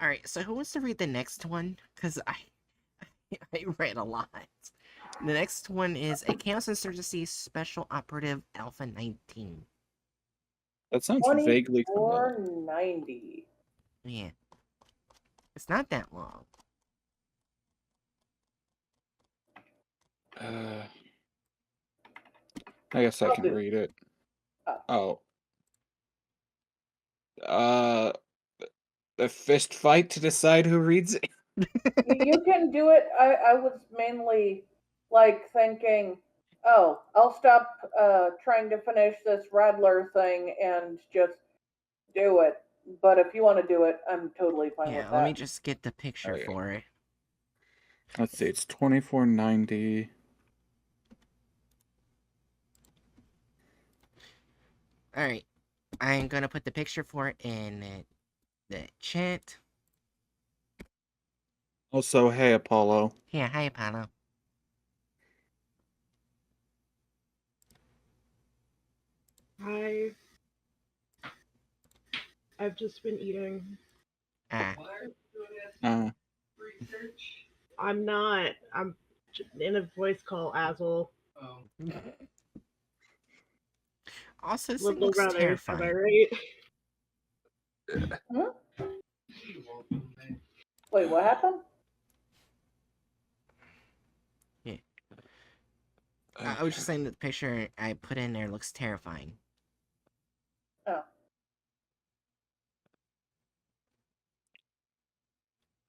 All right, so who wants to read the next one? Because I read a lot. The next one is a Chaos Insurgency Special Operative Alpha 19. That sounds vaguely familiar. 2490. Yeah, it's not that long. I guess I can read it. Oh. A fist fight to decide who reads it. You can do it. I was mainly like thinking, oh, I'll stop trying to finish this Rattler thing and just do it. But if you want to do it, I'm totally fine with Yeah, let me that. just get the picture Okay. for it. Let's see, it's 2490. All right, I'm gonna put the picture for it in the chat. Also, hey Apollo. Yeah, hi, Apollo. Hi. I've just been eating. I'm not. I'm in a voice call, Azel. Also, this thing Little looks brothers, am I terrifying. right? Wait, what happened? Yeah. I was just saying that the picture I put in there looks terrifying. Oh.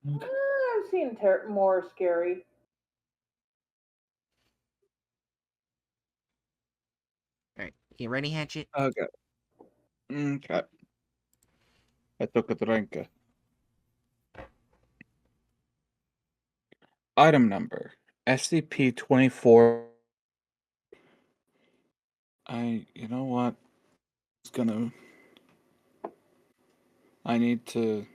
I've seen more scary. Alright, you ready, Hatchet? Okay. Okay. I took a drink. Item number SCP-24. You know what? It's gonna. I need to.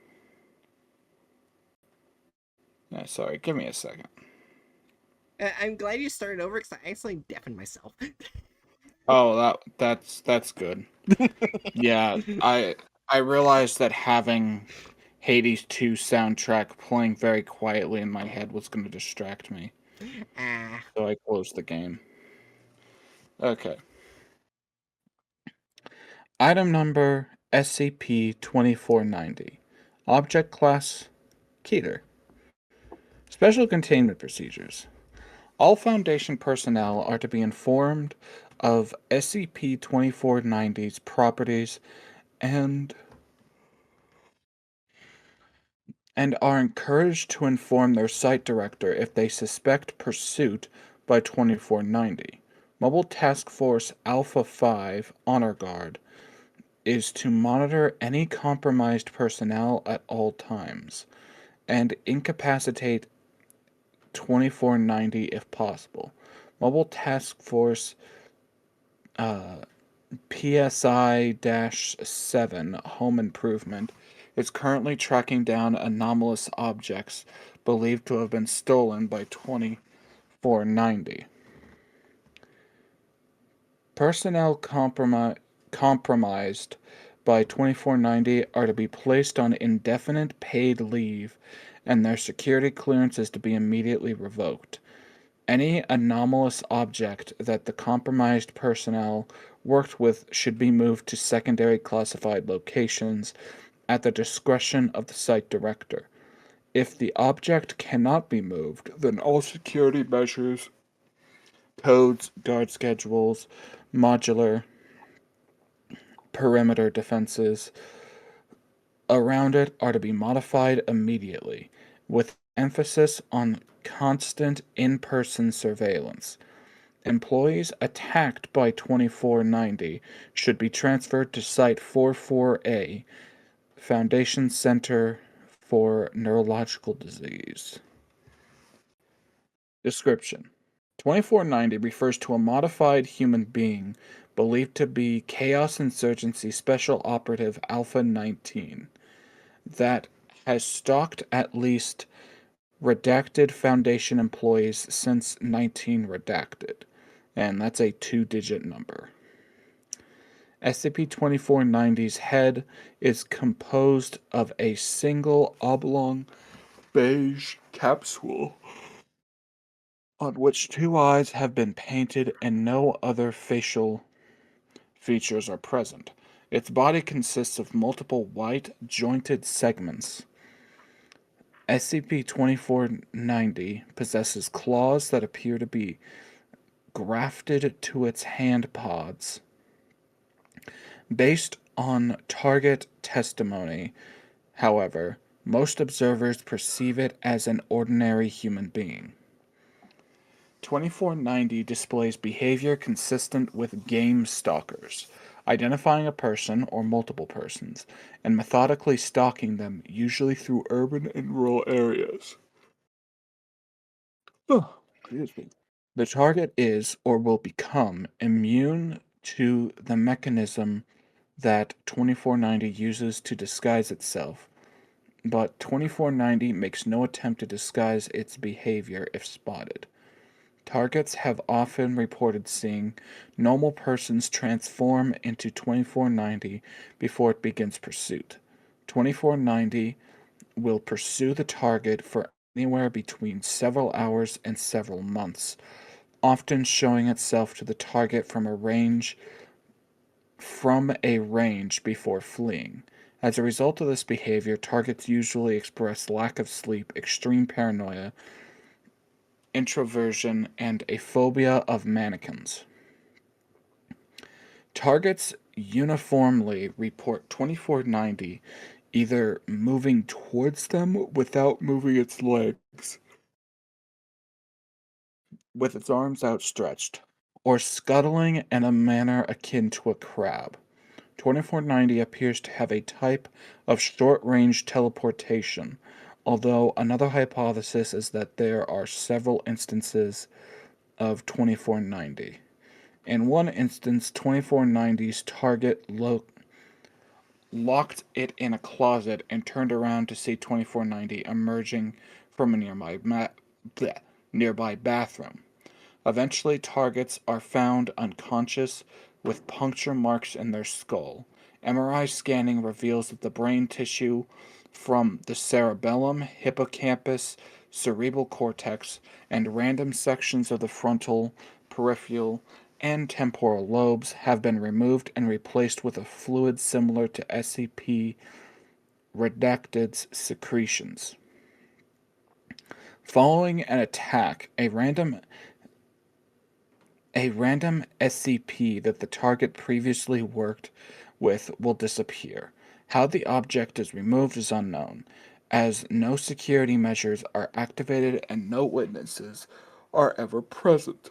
Yeah, sorry, give me a second. I'm glad you started over because I accidentally deafened myself. Oh, that's good. Yeah, I realized that having Hades 2 soundtrack playing very quietly in my head was going to distract me. So I closed the game. Okay. Item number SCP-2490. Object Class Keter. Special Containment Procedures. All Foundation personnel are to be informed of SCP-2490's properties and are encouraged to inform their site director if they suspect pursuit by 2490. Mobile Task Force Alpha 5 Honor Guard is to monitor any compromised personnel at all times and incapacitate 2490 if possible. Mobile Task Force PSI 7 Home Improvement is currently tracking down anomalous objects believed to have been stolen by 2490. Personnel compromised by 2490 are to be placed on indefinite paid leave, and their security clearance is to be immediately revoked. Any anomalous object that the compromised personnel worked with should be moved to secondary classified locations at the discretion of the site director. If the object cannot be moved, then all security measures, codes, guard schedules, modular perimeter defenses around it are to be modified immediately, with emphasis on constant in-person surveillance. Employees attacked by 2490 should be transferred to Site 44A, Foundation Center for Neurological Disease. Description: 2490 refers to a modified human being believed to be Chaos Insurgency Special Operative Alpha 19 that has stalked at least redacted Foundation employees since 19 redacted. And that's a 2-digit number. SCP-2490's head is composed of a single oblong beige capsule on which 2 eyes have been painted and no other facial features are present. Its body consists of multiple white, jointed segments. SCP-2490 possesses claws that appear to be grafted to its hand pods. Based on target testimony, however, most observers perceive it as an ordinary human being. 2490 displays behavior consistent with game stalkers, identifying a person or multiple persons, and methodically stalking them, usually through urban and rural areas. Excuse me. The target is or will become immune to the mechanism that 2490 uses to disguise itself, but 2490 makes no attempt to disguise its behavior if spotted. Targets have often reported seeing normal persons transform into 2490 before it begins pursuit. 2490 will pursue the target for anywhere between several hours and several months, often showing itself to the target from a range before fleeing. As a result of this behavior, targets usually express lack of sleep, extreme paranoia, introversion, and a phobia of mannequins. Targets uniformly report 2490 either moving towards them without moving its legs, with its arms outstretched, or scuttling in a manner akin to a crab. 2490 appears to have a type of short-range teleportation, although another hypothesis is that there are several instances of 2490. In one instance, 2490's target locked it in a closet and turned around to see 2490 emerging from a nearby bathroom. Eventually, targets are found unconscious with puncture marks in their skull. MRI scanning reveals that the brain tissue from the cerebellum, hippocampus, cerebral cortex, and random sections of the frontal, peripheral, and temporal lobes have been removed and replaced with a fluid similar to SCP Redacted's secretions. Following an attack, a random SCP that the target previously worked with will disappear. How the object is removed is unknown, as no security measures are activated and no witnesses are ever present.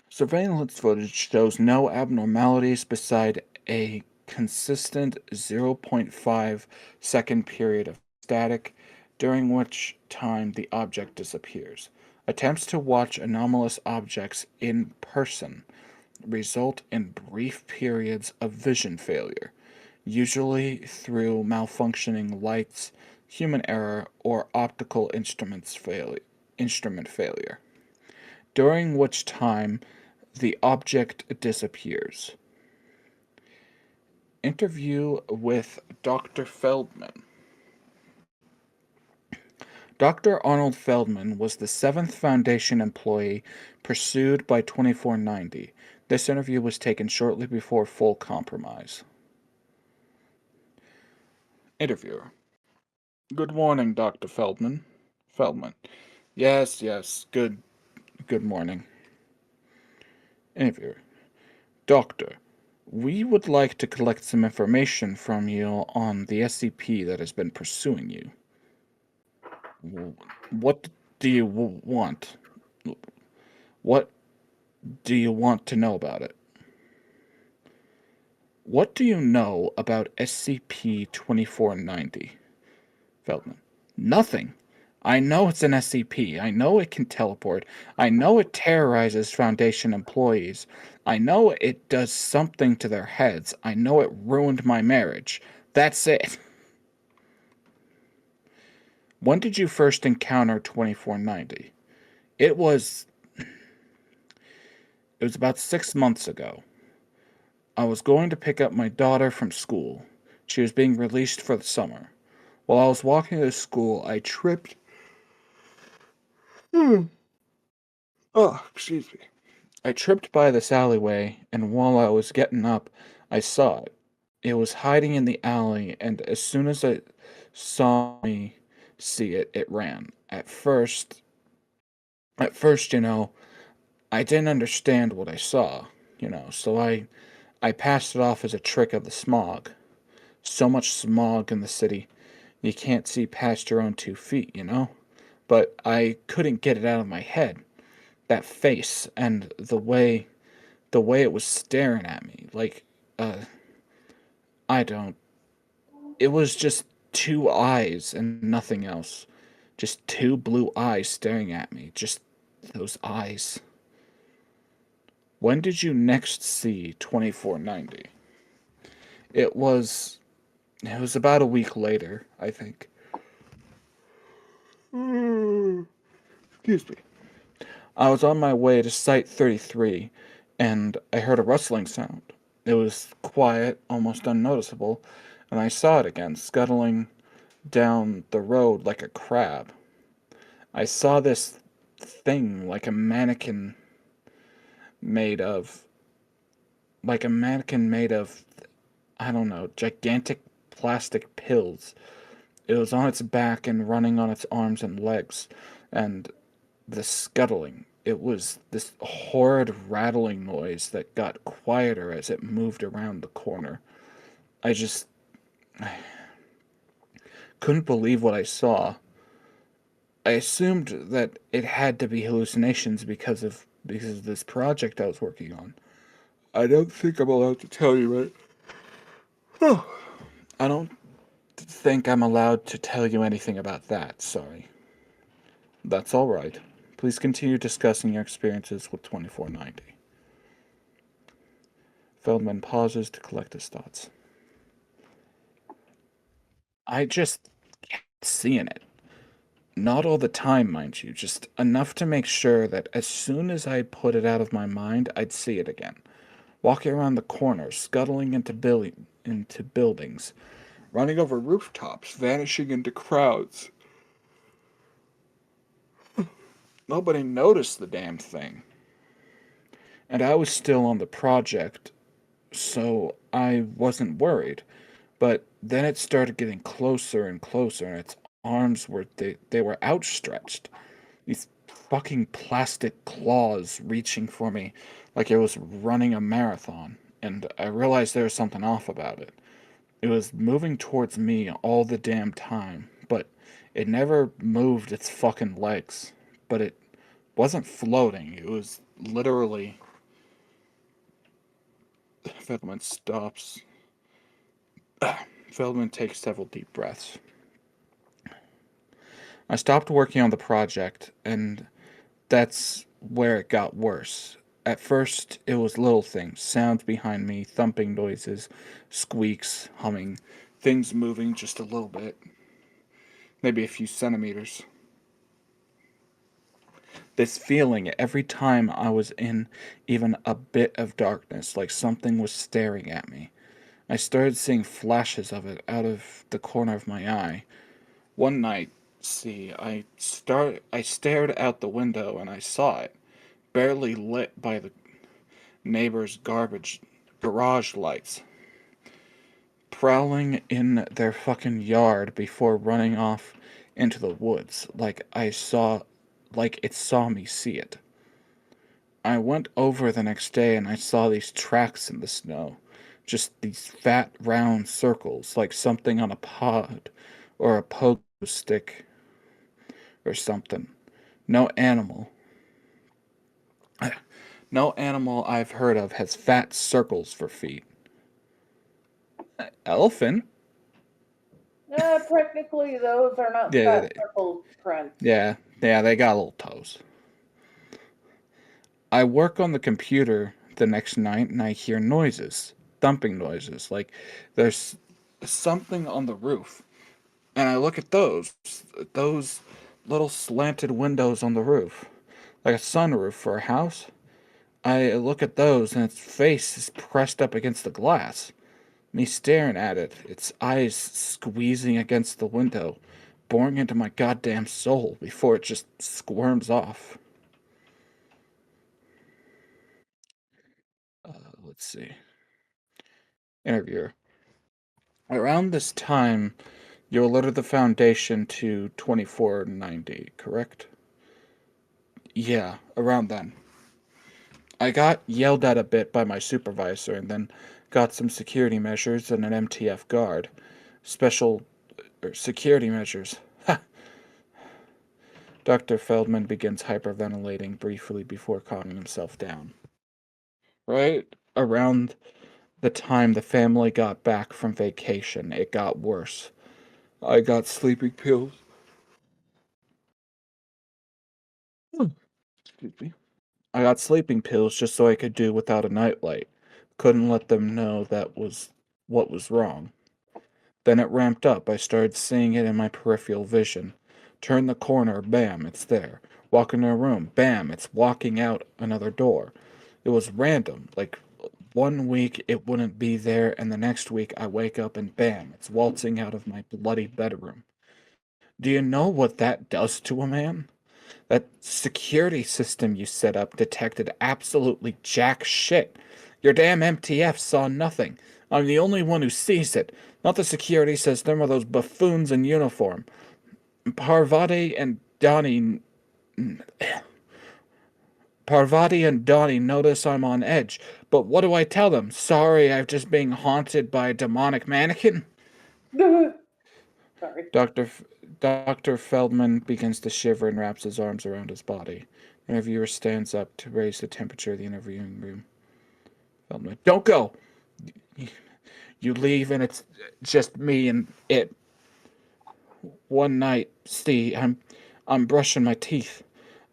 Surveillance footage shows no abnormalities beside a consistent 0.5 second period of static, during which time the object disappears. Attempts to watch anomalous objects in person result in brief periods of vision failure, usually through malfunctioning lights, human error, or optical instrument failure, during which time the object disappears. Interview with Dr. Feldman. Dr. Arnold Feldman was the 7th Foundation employee pursued by 2490. This interview was taken shortly before full compromise. Interviewer. Good morning, Dr. Feldman. Feldman. Yes, good morning. Interviewer. Doctor, we would like to collect some information from you on the SCP that has been pursuing you. What do you want? What do you want to know about it? What do you know about SCP-2490? Feldman. Nothing. I know it's an SCP. I know it can teleport. I know it terrorizes Foundation employees. I know it does something to their heads. I know it ruined my marriage. That's it. When did you first encounter 2490? It was It was about 6 months ago. I was going to pick up my daughter from school. She was being released for the summer. While I was walking to school, I tripped. Oh, excuse me. I tripped by this alleyway, and while I was getting up, I saw it. It was hiding in the alley, and as soon as it saw me see it, it ran. At first, I didn't understand what I saw, so I passed it off as a trick of the smog. So much smog in the city, you can't see past your own 2 feet. But I couldn't get it out of my head. That face and the way it was staring at me, like, I don't. It was just two eyes and nothing else. Just two blue eyes staring at me. Just those eyes. When did you next see 2490? It was it was about a week later, I think. Excuse me. I was on my way to Site 33, and I heard a rustling sound. It was quiet, almost unnoticeable, and I saw it again, scuttling down the road like a crab. I saw this thing made of, like a mannequin made of, I don't know, gigantic plastic pills. It was on its back and running on its arms and legs, and the scuttling. It was this horrid rattling noise that got quieter as it moved around the corner. I just couldn't believe what I saw. I assumed that it had to be hallucinations because of this project I was working on. I don't think I'm allowed to tell you right. I don't think I'm allowed to tell you anything about that, sorry. That's all right. Please continue discussing your experiences with 2490. Feldman pauses to collect his thoughts. I just kept seeing it. Not all the time, mind you, just enough to make sure that as soon as I put it out of my mind, I'd see it again. Walking around the corners, scuttling into buildings, running over rooftops, vanishing into crowds. Nobody noticed the damn thing. And I was still on the project, so I wasn't worried. But then it started getting closer and closer, and its arms they were outstretched. These fucking plastic claws reaching for me like it was running a marathon. And I realized there was something off about it. It was moving towards me all the damn time, but it never moved its fucking legs. But it wasn't floating. It was literally. Feldman stops. Feldman takes several deep breaths. I stopped working on the project, and that's where it got worse. At first, it was little things, sounds behind me, thumping noises, squeaks, humming, things moving just a little bit, maybe a few centimeters. This feeling every time I was in even a bit of darkness, like something was staring at me. I started seeing flashes of it out of the corner of my eye. One night, I stared out the window and I saw it, barely lit by the neighbor's garage lights, prowling in their fucking yard before running off into the woods, like it saw me see it. I went over the next day and I saw these tracks in the snow. Just these fat, round circles, like something on a pod or a pogo stick or something. No animal. No animal I've heard of has fat circles for feet. Elephant? Technically, those are not Yeah, fat circle prints. yeah, they got little toes. I work on the computer the next night and I hear noises, thumping noises, like there's something on the roof. And I look at those little slanted windows on the roof, like a sunroof for a house. I look at those, and its face is pressed up against the glass. Me staring at it, its eyes squeezing against the window, boring into my goddamn soul before it just squirms off. Let's see. Interviewer. Around this time, you alerted the Foundation to 2490, correct? Yeah, around then. I got yelled at a bit by my supervisor and then got some security measures and an MTF guard. Special security measures. Ha! Dr. Feldman begins hyperventilating briefly before calming himself down. Right around the time the family got back from vacation, it got worse. I got sleeping pills. Excuse me. I got sleeping pills just so I could do without a nightlight. Couldn't let them know that was what was wrong. Then it ramped up. I started seeing it in my peripheral vision. Turn the corner, bam, it's there. Walk into a room, bam, it's walking out another door. It was random. Like 1 week it wouldn't be there, and the next week I wake up and bam, it's waltzing out of my bloody bedroom. Do you know what that does to a man? That security system you set up detected absolutely jack shit. Your damn MTF saw nothing. I'm the only one who sees it, not the security system or those buffoons in uniform. Parvati and Donnie. Parvati and Donnie notice I'm on edge, but what do I tell them? Sorry, I've just been haunted by a demonic mannequin? Sorry. Dr. Feldman begins to shiver and wraps his arms around his body. Interviewer stands up to raise the temperature of the interviewing room. Feldman, don't go! You leave and it's just me and it. One night, see, I'm brushing my teeth.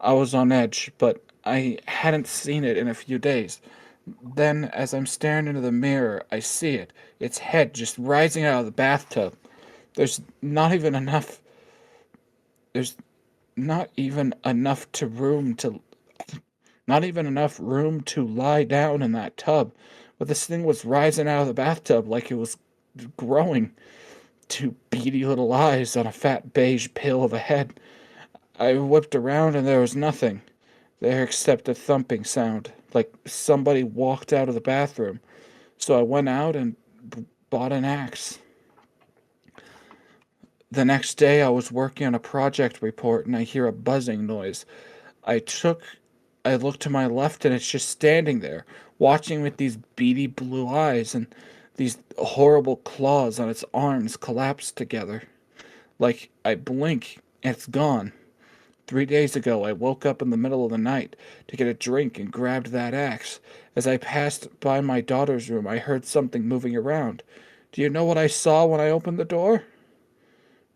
I was on edge, but I hadn't seen it in a few days. Then, as I'm staring into the mirror, I see it. Its head just rising out of the bathtub. There's not even enough. There's not even enough to room to. Not even enough room to lie down in that tub. But this thing was rising out of the bathtub like it was growing. Two beady little eyes on a fat beige pill of a head. I whipped around and there was nothing there except a thumping sound, like somebody walked out of the bathroom. So I went out and bought an axe. The next day I was working on a project report and I hear a buzzing noise. I look to my left and it's just standing there, watching with these beady blue eyes and these horrible claws on its arms collapsed together. Like I blink and it's gone. 3 days ago, I woke up in the middle of the night to get a drink and grabbed that axe. As I passed by my daughter's room, I heard something moving around. Do you know what I saw when I opened the door?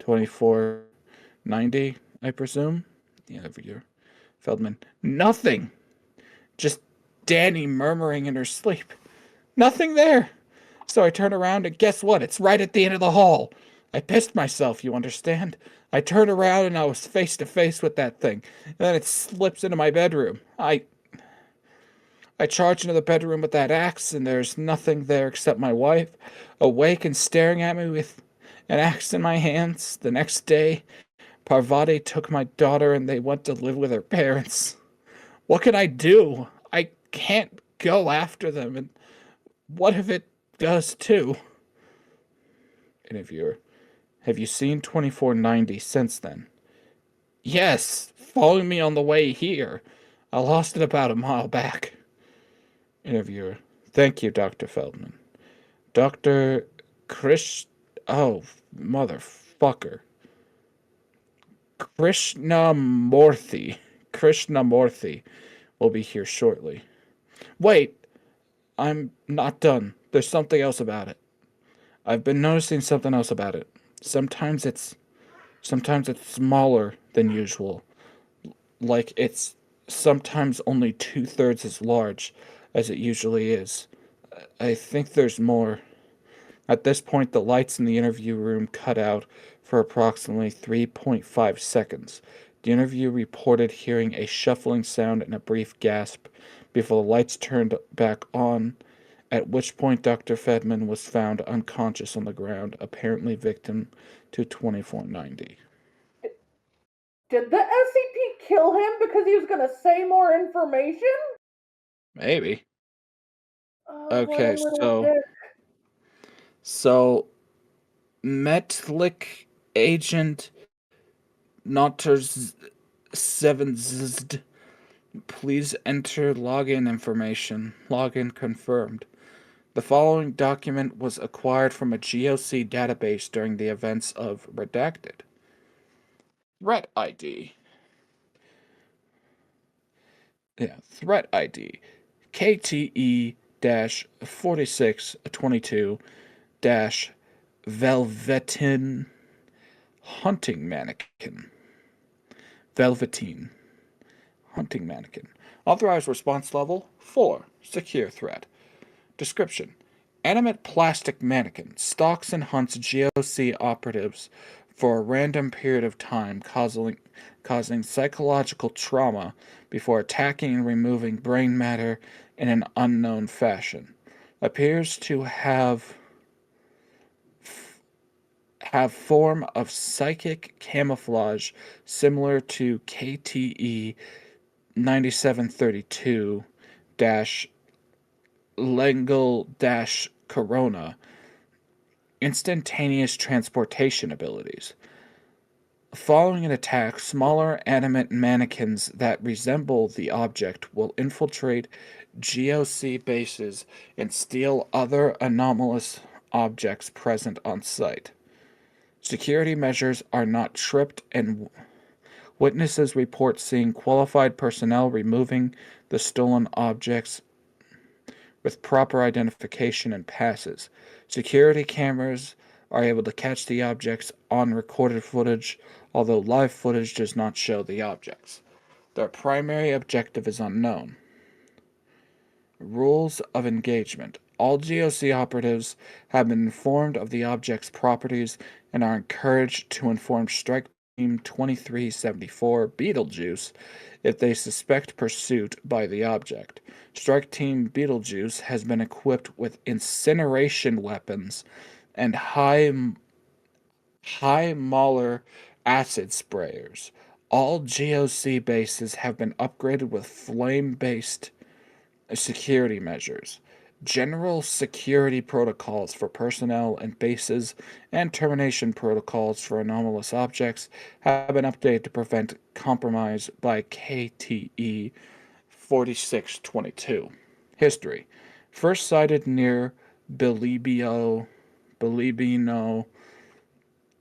2490, I presume? The interviewer. Feldman. Nothing! Just Danny murmuring in her sleep. Nothing there! So I turn around and guess what? It's right at the end of the hall. I pissed myself, you understand? I turned around and I was face to face with that thing. And then it slips into my bedroom. I charge into the bedroom with that axe, and there's nothing there except my wife, awake and staring at me with an axe in my hands. The next day, Parvati took my daughter and they went to live with her parents. What can I do? I can't go after them, and what if it does too? Interviewer. Have you seen 2490 since then? Yes, following me on the way here. I lost it about a mile back. Interviewer. Thank you, Dr. Feldman. Dr. Krish... Oh, motherfucker. Krishnamurthy will be here shortly. Wait, I'm not done. There's something else about it. I've been noticing something else about it. Sometimes it's smaller than usual. Like it's sometimes only 2/3 as large as it usually is. I think there's more. At this point, the lights in the interview room cut out for approximately 3.5 seconds. The interview reported hearing a shuffling sound and a brief gasp before the lights turned back on, at which point Dr. Fedman was found unconscious on the ground, apparently victim to 2490. Did the SCP kill him because he was going to say more information? Maybe. Oh, what a Okay, little dick. so Metlik agent Notters 7zd, please enter login information. Login confirmed. The following document was acquired from a GOC database during the events of Redacted. Threat ID. Threat ID. KTE 4622 Velvetin Hunting Mannequin. Velveteen Hunting Mannequin. Authorized response level 4. Secure threat. Description: animate plastic mannequin stalks and hunts GOC operatives for a random period of time, causing psychological trauma before attacking and removing brain matter in an unknown fashion. Appears to have form of psychic camouflage similar to KTE 9732 Lengal Corona. Instantaneous transportation abilities. Following an attack, smaller animate mannequins that resemble the object will infiltrate GOC bases and steal other anomalous objects present on site. Security measures are not tripped, and witnesses report seeing qualified personnel removing the stolen objects with proper identification and passes. Security cameras are able to catch the objects on recorded footage, although live footage does not show the objects. Their primary objective is unknown. Rules of engagement. All GOC operatives have been informed of the object's properties and are encouraged to inform Strike Team 2374 Beetlejuice if they suspect pursuit by the object. Strike Team Beetlejuice has been equipped with incineration weapons and high molar acid sprayers. All GOC bases have been upgraded with flame-based security measures. General security protocols for personnel and bases and termination protocols for anomalous objects have been updated to prevent compromise by KTE 4622. History. First sighted near Bilibino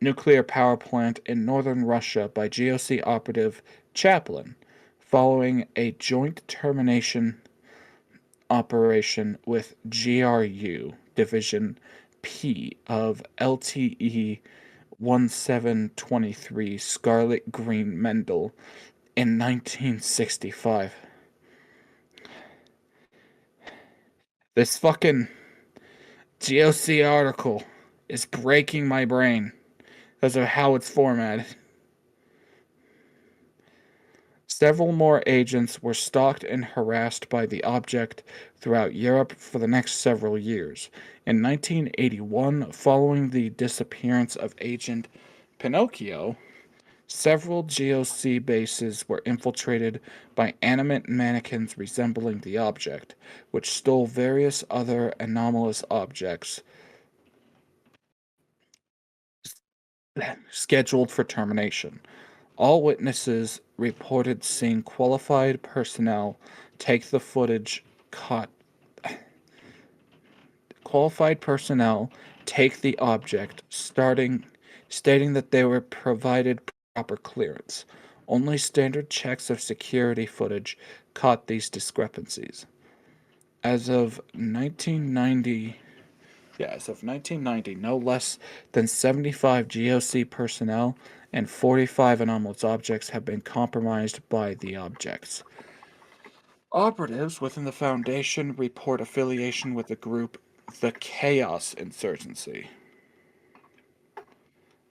nuclear power plant in northern Russia by GOC operative Chaplin, following a joint termination operation with GRU Division P of LTE 1723 Scarlet Green Mendel in 1965. This fucking GOC article is breaking my brain because of how it's formatted. Several more agents were stalked and harassed by the object throughout Europe for the next several years. In 1981, following the disappearance of Agent Pinocchio, several GOC bases were infiltrated by animate mannequins resembling the object, which stole various other anomalous objects scheduled for termination. All witnesses reported seeing qualified personnel take the footage caught. Qualified personnel take the object, stating that they were provided proper clearance. Only standard checks of security footage caught these discrepancies. As of 1990, no less than 75 GOC personnel and 45 anomalous objects have been compromised by the objects. Operatives within the Foundation report affiliation with the group the Chaos Insurgency.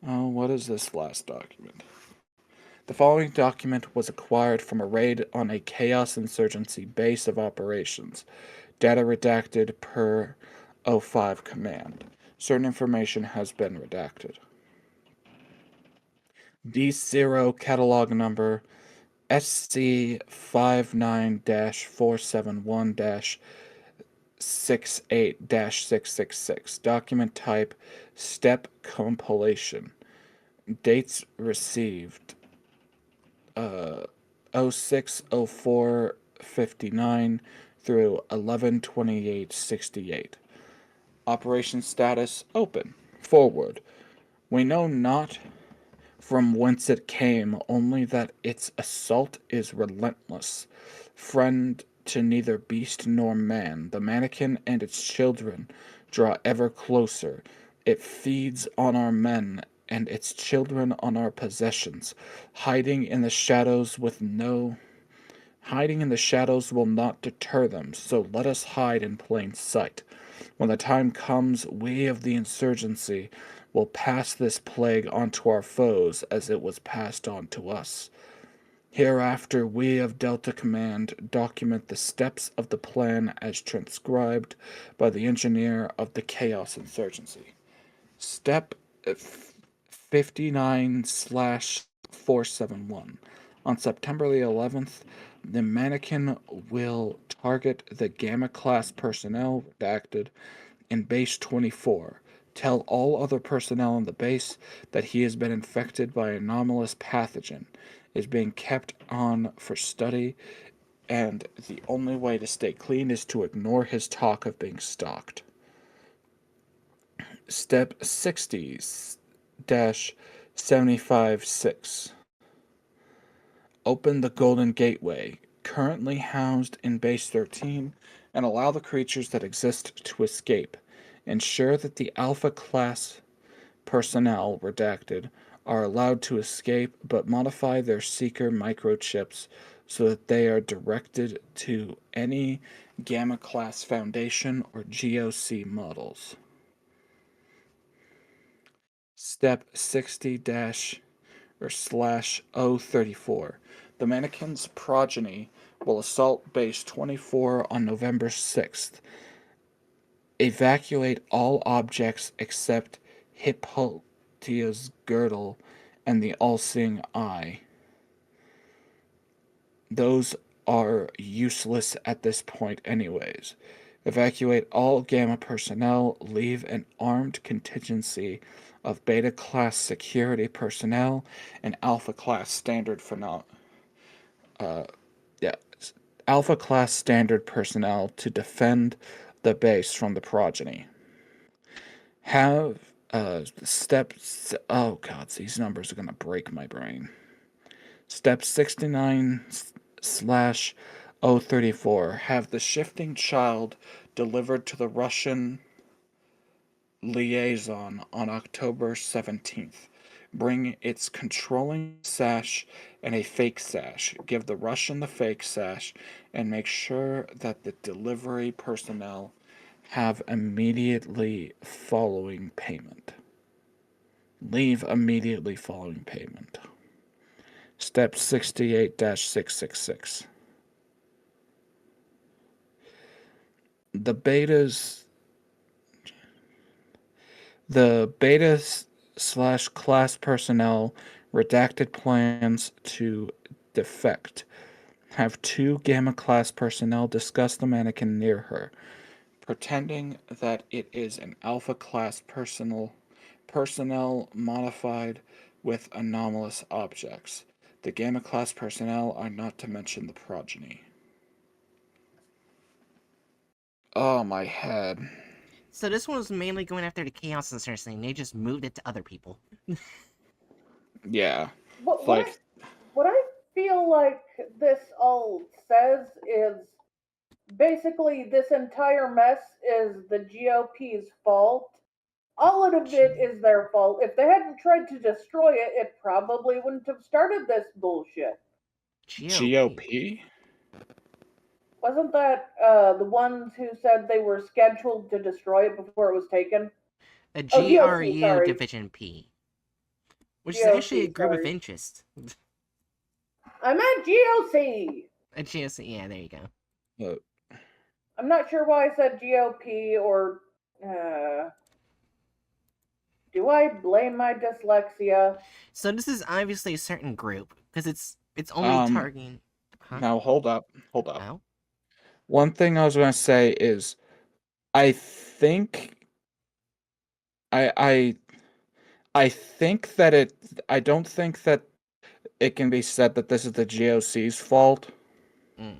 Oh, what is this last document? The following document was acquired from a raid on a Chaos Insurgency base of operations. Data redacted per 05 command. Certain information has been redacted. D0 catalog number SC59-471-68-666. Document type step compilation. Dates received 06/04/59 through 11/28/68. Operation status open. Forward. We know not from whence it came, only that its assault is relentless. Friend to neither beast nor man, the mannequin and its children draw ever closer. It feeds on our men and its children on our possessions, hiding in the shadows will not deter them, so let us hide in plain sight. When the time comes, we of the insurgency will pass this plague on to our foes as it was passed on to us. Hereafter, we of Delta Command document the steps of the plan as transcribed by the engineer of the Chaos Insurgency. Step 59/471. On September the 11th, the mannequin will target the Gamma class personnel redacted in Base 24. Tell all other personnel in the base that he has been infected by an anomalous pathogen, is being kept on for study, and the only way to stay clean is to ignore his talk of being stalked. Step 60-75-6. Open the Golden Gateway, currently housed in Base 13, and allow the creatures that exist to escape. Ensure that the Alpha class personnel, redacted, are allowed to escape, but modify their Seeker microchips so that they are directed to any Gamma class Foundation or GOC models. Step 60-/034. The mannequin's progeny will assault Base 24 on November 6th. Evacuate all objects except Hippolyta's girdle and the all-seeing eye. Those are useless at this point anyways. Evacuate all Gamma personnel. Leave an armed contingency of Beta class security personnel and Alpha class standard Alpha class standard personnel to defend the base from the progeny. Have steps. Oh god, these numbers are gonna break my brain. Step 69/034. Have the shifting child delivered to the Russian liaison on October 17th. Bring its controlling sash and a fake sash. Give the Russian the fake sash and make sure that the delivery personnel have immediately following payment. Leave immediately following payment. Step 68-666. The beta/class personnel redacted plans to defect. Have 2 Gamma class personnel discuss the mannequin near her, pretending that it is an Alpha class personnel modified with anomalous objects. The Gamma class personnel are not to mention the progeny. Oh, my head. So this one was mainly going after the Chaos Insurgency, and they just moved it to other people. Yeah. What, It's what, like, what I feel like this all says is basically this entire mess is the GOP's fault. All of it is their fault. If they hadn't tried to destroy it, it probably wouldn't have started this bullshit. GOP? Wasn't that the ones who said they were scheduled to destroy it before it was taken? A Oh, GOC, GRU sorry. Division P. Which is actually a GOC, group of sorry. interest. I'm at GOC. A GOC, yeah, there you go. I'm not sure why I said GOP or. Do I blame my dyslexia? So this is obviously a certain group because it's only targeting. Huh? Now hold up. Oh, One thing I was gonna say is, I think I think that it. I don't think that it can be said that this is the GOC's fault, mm.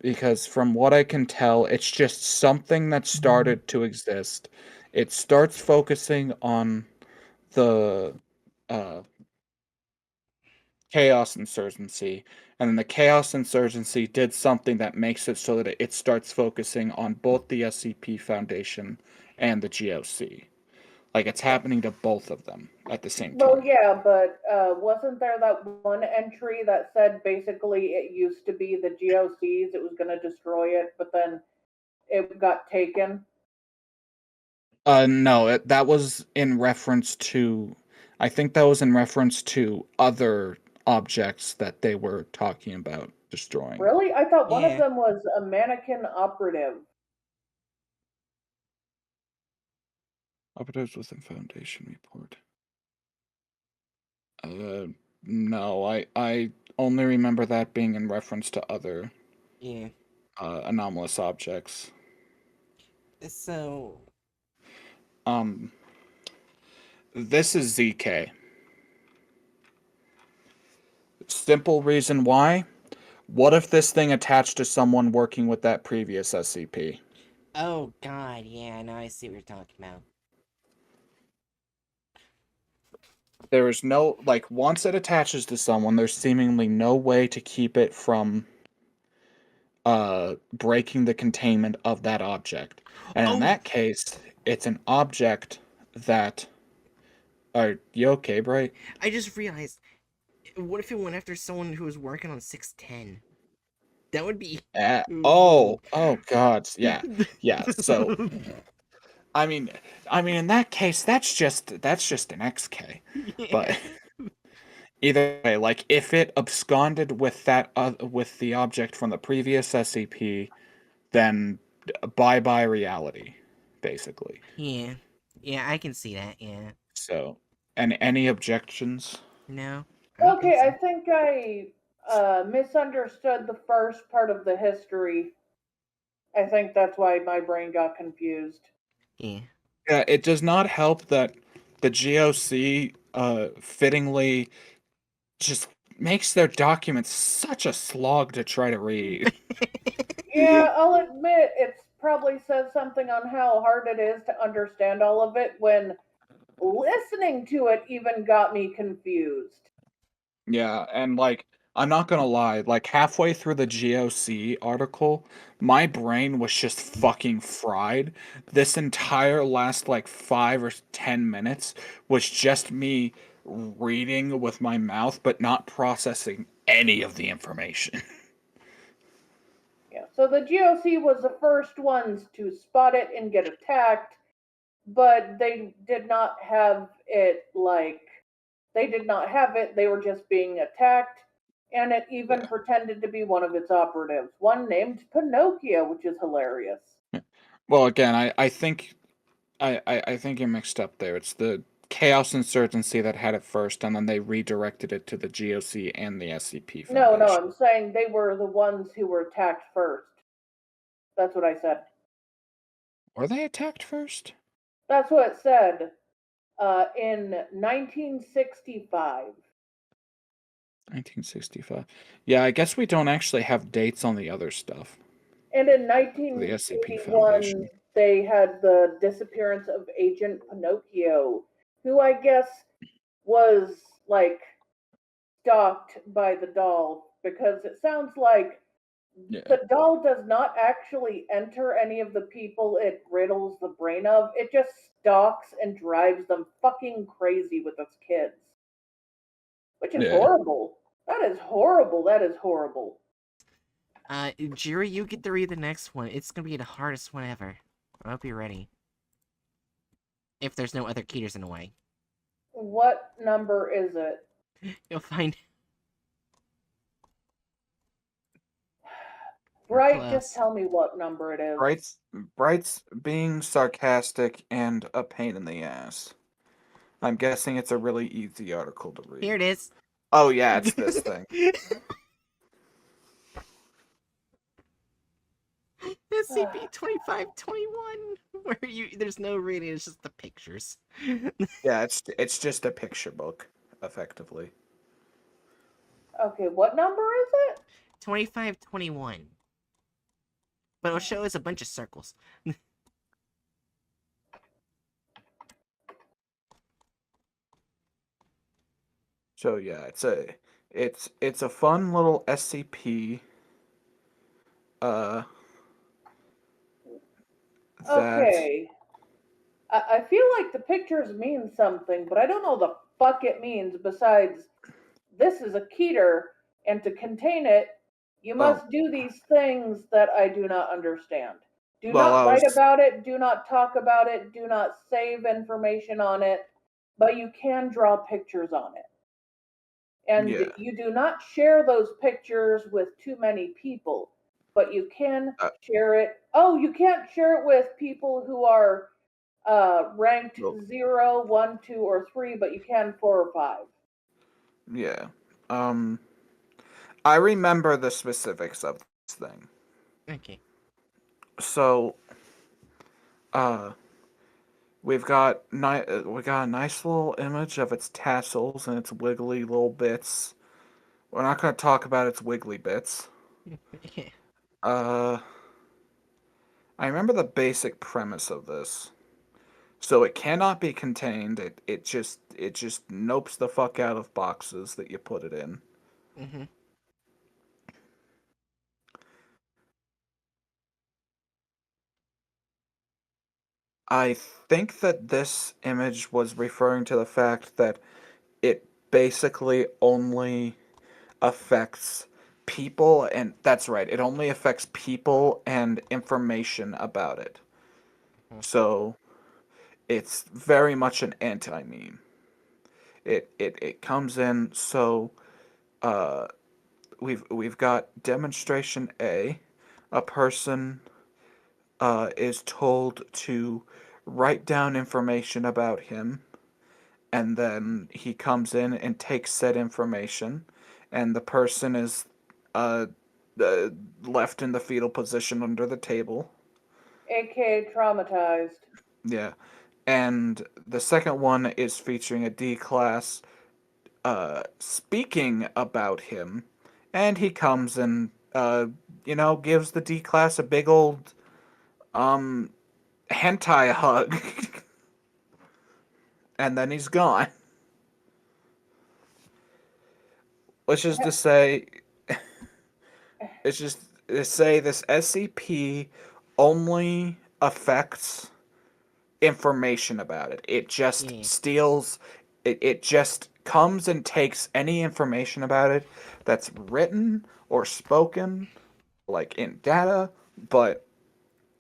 because from what I can tell, it's just something that started to exist. It starts focusing on the uh, Chaos Insurgency, and then the Chaos Insurgency did something that makes it so that it starts focusing on both the SCP Foundation and the GOC. Like, it's happening to both of them at the same Well, time. yeah, but wasn't there that one entry that said basically it used to be the GOCs, it was going to destroy it, but then it got taken? No, that was in reference to. I think that was in reference to other objects that they were talking about destroying. Really? I thought one of Yeah. them was a mannequin operative. Operatives within Foundation report. No, I only remember that being in reference to other Yeah. anomalous objects. So This is ZK. Simple reason why. What if this thing attached to someone working with that previous SCP? oh god, yeah, now I see what you're talking about. There is no, like, once it attaches to someone, there's seemingly no way to keep it from breaking the containment of that object. And in Oh, that case, it's an object that. Are you okay, Bright? I just realized. What if it went after someone who was working on 610? That would be. Ooh. Oh God, yeah, yeah. So I mean, in that case, that's just an XK. Yeah. But either way, like, if it absconded with that with the object from the previous SCP, then bye bye reality, basically. Yeah. Yeah, I can see that, yeah. So, and any objections? No, I don't think Okay, I so. think I misunderstood the first part of the history. I think that's why my brain got confused. Yeah. Yeah, it does not help that the GOC fittingly just makes their documents such a slog to try to read. Yeah, I'll admit it probably says something on how hard it is to understand all of it when listening to it even got me confused. Yeah, and like, I'm not gonna lie, like, halfway through the GOC article, my brain was just fucking fried. This entire last like 5 or 10 minutes was just me reading with my mouth but not processing any of the information. Yeah, so the GOC was the first ones to spot it and get attacked, but they did not have it like they did not have it, they were just being attacked, and it even Yeah. pretended to be one of its operatives, one named Pinocchio, which is hilarious. Well, again, I think I think you're mixed up there. It's the Chaos Insurgency that had it first, and then they redirected it to the GOC and the SCP No, no, Foundation. I'm saying they were the ones who were attacked first. That's what I said. Were they attacked first? That's what it said in 1965. 1965. Yeah, I guess we don't actually have dates on the other stuff. And in The SCP 1981, Foundation. they had the disappearance of Agent Pinocchio, who I guess was like stalked by the doll because it sounds like Yeah. the doll does not actually enter any of the people it riddles the brain of. It just stalks and drives them fucking crazy with its kids, which is Yeah. horrible. That is horrible. That is horrible. Jiri, you get to read the next one. It's gonna be the hardest one ever. I hope you're ready. If there's no other Keters in the way. What number is it? You'll find Bright, just Close. tell me what number it is. Bright's being sarcastic and a pain in the ass. I'm guessing it's a really easy article to read. Here it is. Oh yeah, it's this thing. SCP 2521, where there's no reading, it's just the pictures. Yeah, it's just a picture book, effectively. Okay, what number is it? 2521. But it'll show us a bunch of circles. So yeah, it's a fun little SCP. Uh, that Okay. I feel like the pictures mean something, but I don't know the fuck it means besides this is a Keter, and to contain it, you must do these things that I do not understand. Do well, not I write was about it, do not talk about it, do not save information on it, but you can draw pictures on it. And yeah. you do not share those pictures with too many people, but you can Uh, share it. Oh, you can't share it with people who are ranked well, 0, 1, 2, or 3, but you can 4 or 5. yeah. I remember the specifics of this thing. Okay. So, uh, we got a nice little image of its tassels and its wiggly little bits. We're not going to talk about its wiggly bits. Yeah. Uh, I remember the basic premise of this. So it cannot be contained. It just nopes the fuck out of boxes that you put it in. Mm-hmm. I think that this image was referring to the fact that it basically only affects people, and that's right, it only affects people and information about it. So it's very much an anti-meme. It comes in, so uh we've got demonstration A. A person is told to write down information about him, and then he comes in and takes said information, and the person is uh, uh left in the fetal position under the table. AKA traumatized. Yeah. And the second one is featuring a D class speaking about him, and he comes and gives the D class a big old um hentai hug, and then he's gone. Let's just to say, it's just to say this SCP only affects information about it. It just Yeah. steals. It just comes and takes any information about it that's written or spoken, like in data, but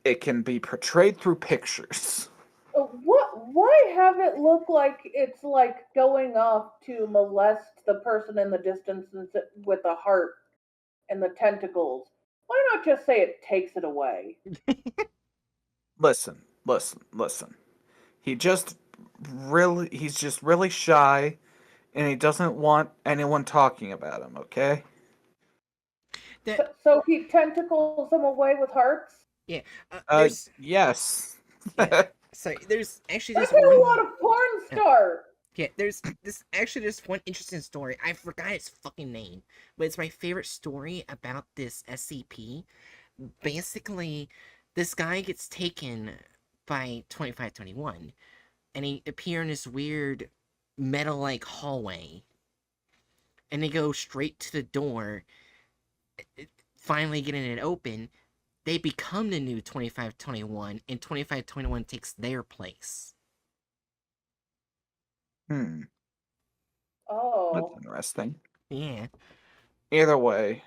it can be portrayed through pictures. What? Why have it look like it's like going off to molest the person in the distance with the heart and the tentacles? Why not just say it takes it away? Listen. He's just really shy, and he doesn't want anyone talking about him, okay? That So he tentacles them away with hearts? yeah. There's Yes. yeah. So there's actually That's this how a one. lot of porn start! Yeah, there's one interesting story. I forgot its fucking name, but it's my favorite story about this SCP. Basically, this guy gets taken by 2521, and he appear in this weird metal-like hallway, and they go straight to the door, finally getting it open. They become the new 2521, and 2521 takes their place. Hmm. That's Oh. interesting. Yeah, Either way,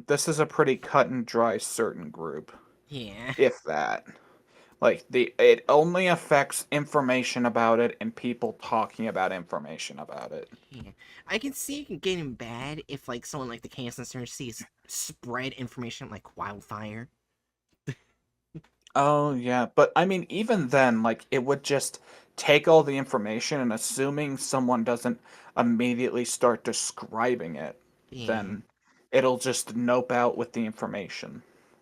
this is a pretty cut and dry certain group, yeah. if that. Like it only affects information about it and people talking about information about it. Yeah. I can see it getting bad if like someone like the Cancer sees spread information like wildfire. Oh yeah, but I mean even then like it would just take all the information and assuming someone doesn't immediately start describing it, Yeah. then it'll just nope out with the information.